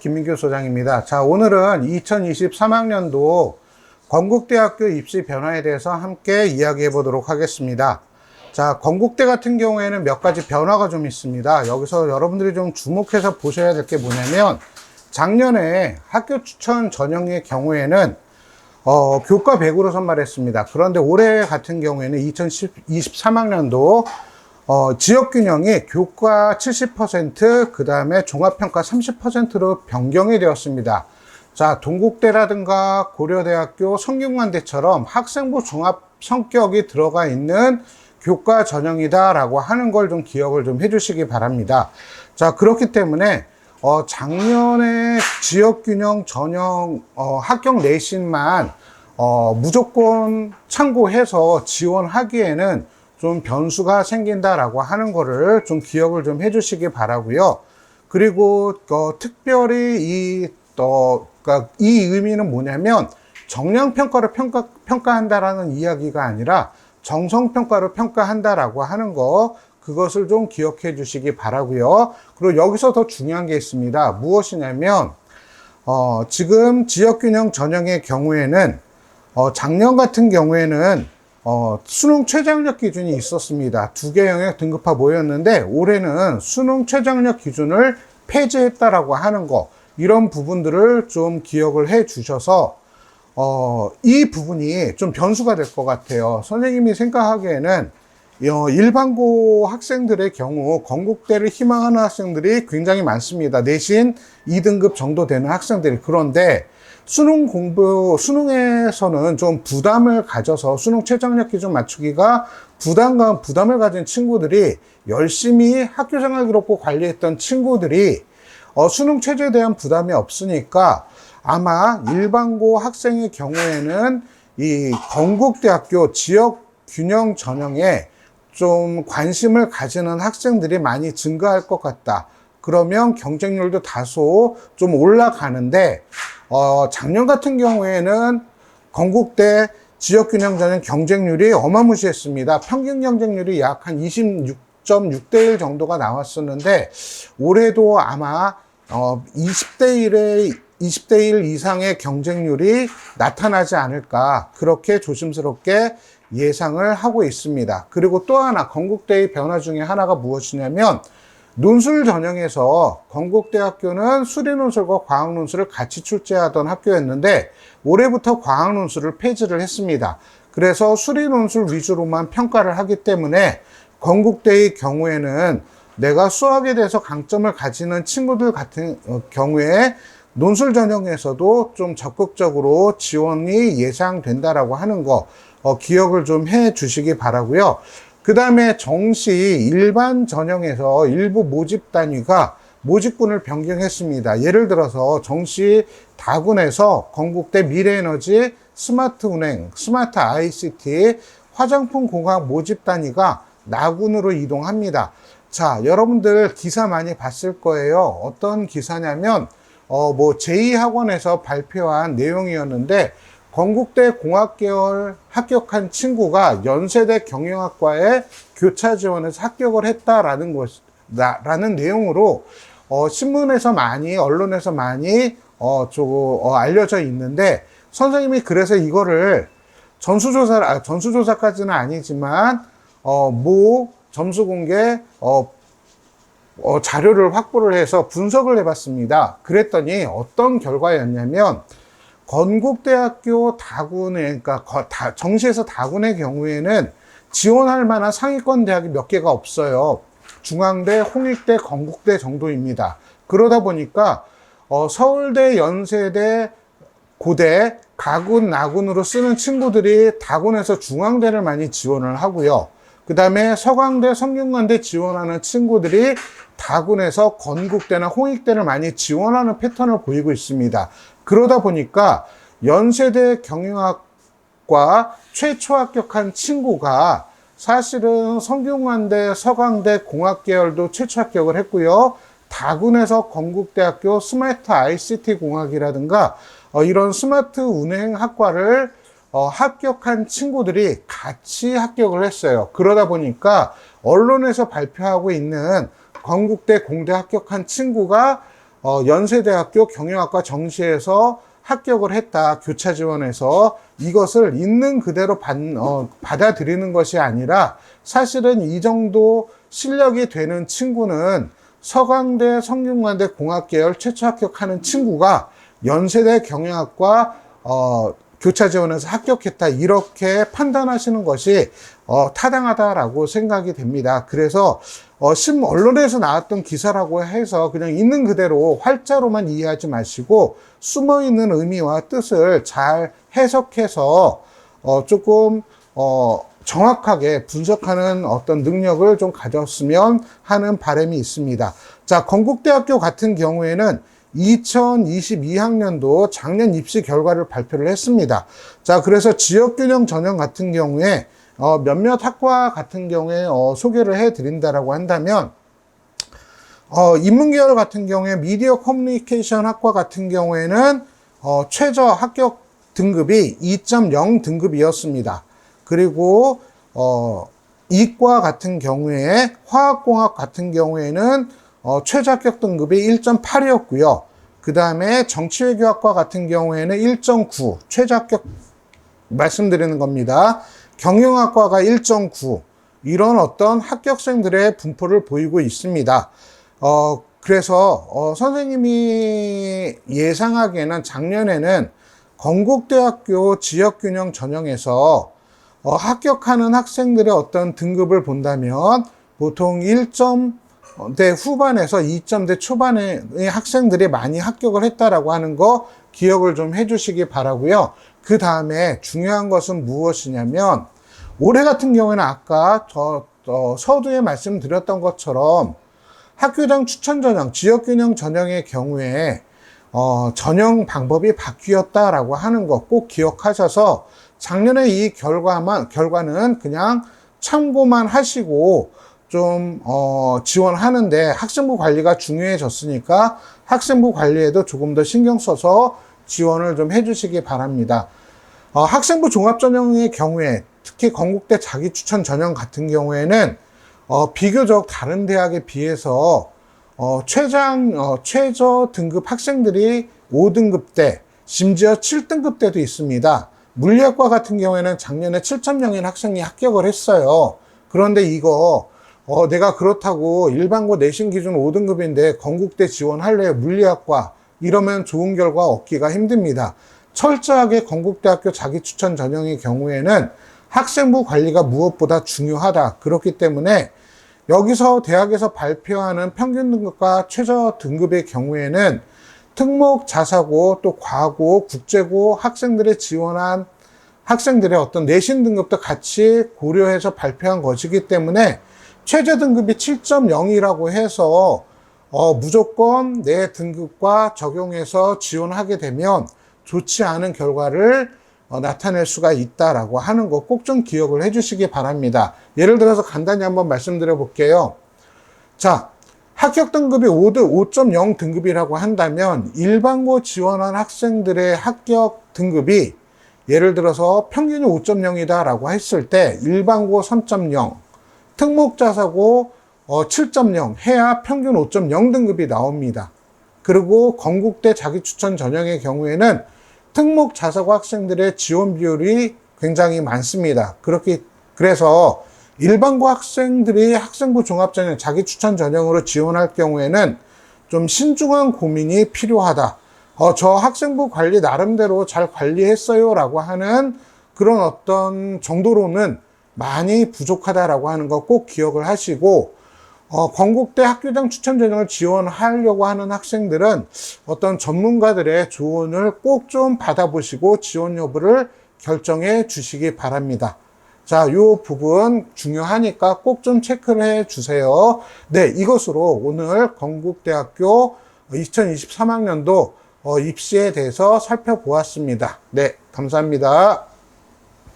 김민규 소장입니다. 자, 오늘은 2023학년도 건국대학교 입시 변화에 대해서 함께 이야기해 보도록 하겠습니다. 자, 건국대 같은 경우에는 몇 가지 변화가 좀 있습니다. 여기서 여러분들이 좀 주목해서 보셔야 될 게 뭐냐면, 작년에 학교 추천 전형의 경우에는 교과 100으로 선발했습니다. 그런데 올해 같은 경우에는 2023학년도 지역균형이 교과 70%, 그 다음에 종합평가 30%로 변경이 되었습니다. 자, 동국대라든가 고려대학교, 성균관대처럼 학생부 종합 성격이 들어가 있는 교과 전형이다라고 하는 걸 좀 기억을 좀 해주시기 바랍니다. 자, 그렇기 때문에 작년에 지역균형 전형 합격 내신만 무조건 참고해서 지원하기에는 좀 변수가 생긴다라고 하는 거를 좀 기억을 좀 해주시기 바라고요. 그리고 특별히 그러니까 이 의미는 뭐냐면, 정량평가로 평가한다라는 이야기가 아니라 정성평가로 평가한다라고 하는 거, 그것을 좀 기억해 주시기 바라고요. 그리고 여기서 더 중요한 게 있습니다. 무엇이냐면 지금 지역균형 전형의 경우에는 작년 같은 경우에는 수능 최저학력 기준이 있었습니다. 2개 영역 등급화 모였는데, 올해는 수능 최저학력 기준을 폐지했다라고 하는 거, 이런 부분들을 좀 기억을 해 주셔서 이 부분이 좀 변수가 될 것 같아요. 선생님이 생각하기에는 일반고 학생들의 경우 건국대를 희망하는 학생들이 굉장히 많습니다. 내신 2등급 정도 되는 학생들이. 그런데 수능에서는 좀 부담을 가져서 수능 최저학력 기준 맞추기가 부담을 가진 친구들이, 열심히 학교생활 기록부 관리했던 친구들이 수능 최저에 대한 부담이 없으니까, 아마 일반고 학생의 경우에는 이 건국대학교 지역 균형 전형에 좀 관심을 가지는 학생들이 많이 증가할 것 같다. 그러면 경쟁률도 다소 좀 올라가는데, 작년 같은 경우에는 건국대 지역균형 전형 경쟁률이 어마무시했습니다. 평균 경쟁률이 약 한 26.6대 1 정도가 나왔었는데, 올해도 아마 20대 1 이상의 경쟁률이 나타나지 않을까, 그렇게 조심스럽게 예상을 하고 있습니다. 그리고 또 하나, 건국대의 변화 중에 하나가 무엇이냐면, 논술 전형에서 건국대학교는 수리논술과 과학논술을 같이 출제하던 학교였는데, 올해부터 과학논술을 폐지를 했습니다. 그래서 수리논술 위주로만 평가를 하기 때문에, 건국대의 경우에는 내가 수학에 대해서 강점을 가지는 친구들 같은 경우에 논술 전형에서도 좀 적극적으로 지원이 예상된다라고 하는 거 기억을 좀 해 주시기 바라고요. 그 다음에 정시 일반 전형에서 일부 모집 단위가 모집군을 변경했습니다. 예를 들어서 정시 다군에서 건국대 미래에너지, 스마트은행, 스마트 ICT, 화장품 공학 모집 단위가 나군으로 이동합니다. 자, 여러분들 기사 많이 봤을 거예요. 어떤 기사냐면 제2학원에서 발표한 내용이었는데, 건국대 공학계열 합격한 친구가 연세대 경영학과에 교차 지원해서 합격을 했다라는 라는 내용으로 신문에서 많이, 언론에서 많이 알려져 있는데, 선생님이 그래서 이거를 전수조사까지는 아니지만 점수 공개 자료를 확보를 해서 분석을 해봤습니다. 그랬더니 어떤 결과였냐면, 건국대학교 다군의, 그러니까 정시에서 다군의 경우에는 지원할 만한 상위권 대학이 몇 개가 없어요. 중앙대, 홍익대, 건국대 정도입니다. 그러다 보니까 서울대, 연세대, 고대, 가군, 나군으로 쓰는 친구들이 다군에서 중앙대를 많이 지원을 하고요. 그 다음에 서강대, 성균관대 지원하는 친구들이 다군에서 건국대나 홍익대를 많이 지원하는 패턴을 보이고 있습니다. 그러다 보니까 연세대 경영학과 최초 합격한 친구가 사실은 성균관대, 서강대 공학계열도 최초 합격을 했고요. 다군에서 건국대학교 스마트 ICT 공학이라든가 이런 스마트 운행학과를 합격한 친구들이 같이 합격을 했어요. 그러다 보니까 언론에서 발표하고 있는 건국대 공대 합격한 친구가 연세대학교 경영학과 정시에서 합격을 했다. 교차 지원해서 이것을 있는 그대로 받아들이는 것이 아니라 사실은 이 정도 실력이 되는 친구는 서강대, 성균관대 공학계열 최초 합격하는 친구가 연세대 경영학과 교차 지원해서 합격했다. 이렇게 판단하시는 것이 타당하다라고 생각이 됩니다. 그래서 언론에서 나왔던 기사라고 해서 그냥 있는 그대로 활자로만 이해하지 마시고 숨어있는 의미와 뜻을 잘 해석해서 조금 정확하게 분석하는 어떤 능력을 좀 가졌으면 하는 바람이 있습니다. 자, 건국대학교 같은 경우에는 2022학년도 작년 입시 결과를 발표를 했습니다. 자, 그래서 지역균형 전형 같은 경우에 몇몇 학과 같은 경우에 소개를 해드린다라고 한다면 인문계열 같은 경우에 미디어 커뮤니케이션 학과 같은 경우에는 최저 합격 등급이 2.0 등급이었습니다. 그리고 이과 같은 경우에 화학공학 같은 경우에는 최저 합격 등급이 1.8이었고요. 그 다음에 정치외교학과 같은 경우에는 1.9 최저 합격 말씀드리는 겁니다. 경영학과가 1.9 이런 어떤 합격생들의 분포를 보이고 있습니다. 그래서 선생님이 예상하기에는 작년에는 건국대학교 지역균형 전형에서 합격하는 학생들의 어떤 등급을 본다면 보통 1점대 후반에서 2점대 초반의 학생들이 많이 합격을 했다라고 하는 거 기억을 좀 해주시기 바라고요. 그 다음에 중요한 것은 무엇이냐면 올해 같은 경우에는 아까 서두에 말씀드렸던 것처럼 학교장 추천 전형, 지역균형 전형의 경우에 전형 방법이 바뀌었다라고 하는 거 꼭 기억하셔서 작년에 이 결과는 그냥 참고만 하시고 좀 지원하는데 학생부 관리가 중요해졌으니까 학생부 관리에도 조금 더 신경 써서 지원을 좀 해주시기 바랍니다. 학생부 종합전형의 경우에 특히 건국대 자기추천 전형 같은 경우에는 비교적 다른 대학에 비해서 최저 등급 학생들이 5등급대 심지어 7등급대도 있습니다. 물리학과 같은 경우에는 작년에 7.0인 학생이 합격을 했어요. 그런데 이거 내가 그렇다고 일반고 내신 기준 5등급인데 건국대 지원할래요 물리학과 이러면 좋은 결과 얻기가 힘듭니다. 철저하게 건국대학교 자기추천 전형의 경우에는 학생부 관리가 무엇보다 중요하다. 그렇기 때문에 여기서 대학에서 발표하는 평균 등급과 최저 등급의 경우에는 특목, 자사고, 또 과고, 국제고 학생들의 지원한 학생들의 어떤 내신 등급도 같이 고려해서 발표한 것이기 때문에 최저 등급이 7.0이라고 해서 무조건 내 등급과 적용해서 지원하게 되면 좋지 않은 결과를 나타낼 수가 있다라고 하는 거 꼭 좀 기억을 해주시기 바랍니다. 예를 들어서 간단히 한번 말씀드려 볼게요. 자, 합격 등급이 5.0 등급이라고 한다면 일반고 지원한 학생들의 합격 등급이 예를 들어서 평균이 5.0이다 라고 했을 때 일반고 3.0, 특목자사고 7.0 해야 평균 5.0 등급이 나옵니다. 그리고 건국대 자기추천 전형의 경우에는 특목 자사고 학생들의 지원 비율이 굉장히 많습니다. 그래서 일반고 학생들이 학생부 종합전형 자기추천 전형으로 지원할 경우에는 좀 신중한 고민이 필요하다. 저 학생부 관리 나름대로 잘 관리했어요 라고 하는 그런 어떤 정도로는 많이 부족하다라고 하는 거 꼭 기억을 하시고 건국대 학교장 추천 전형을 지원하려고 하는 학생들은 어떤 전문가들의 조언을 꼭 좀 받아보시고 지원 여부를 결정해 주시기 바랍니다. 자, 이 부분 중요하니까 꼭 좀 체크를 해 주세요. 네, 이것으로 오늘 건국대학교 2023학년도 입시에 대해서 살펴보았습니다. 네, 감사합니다.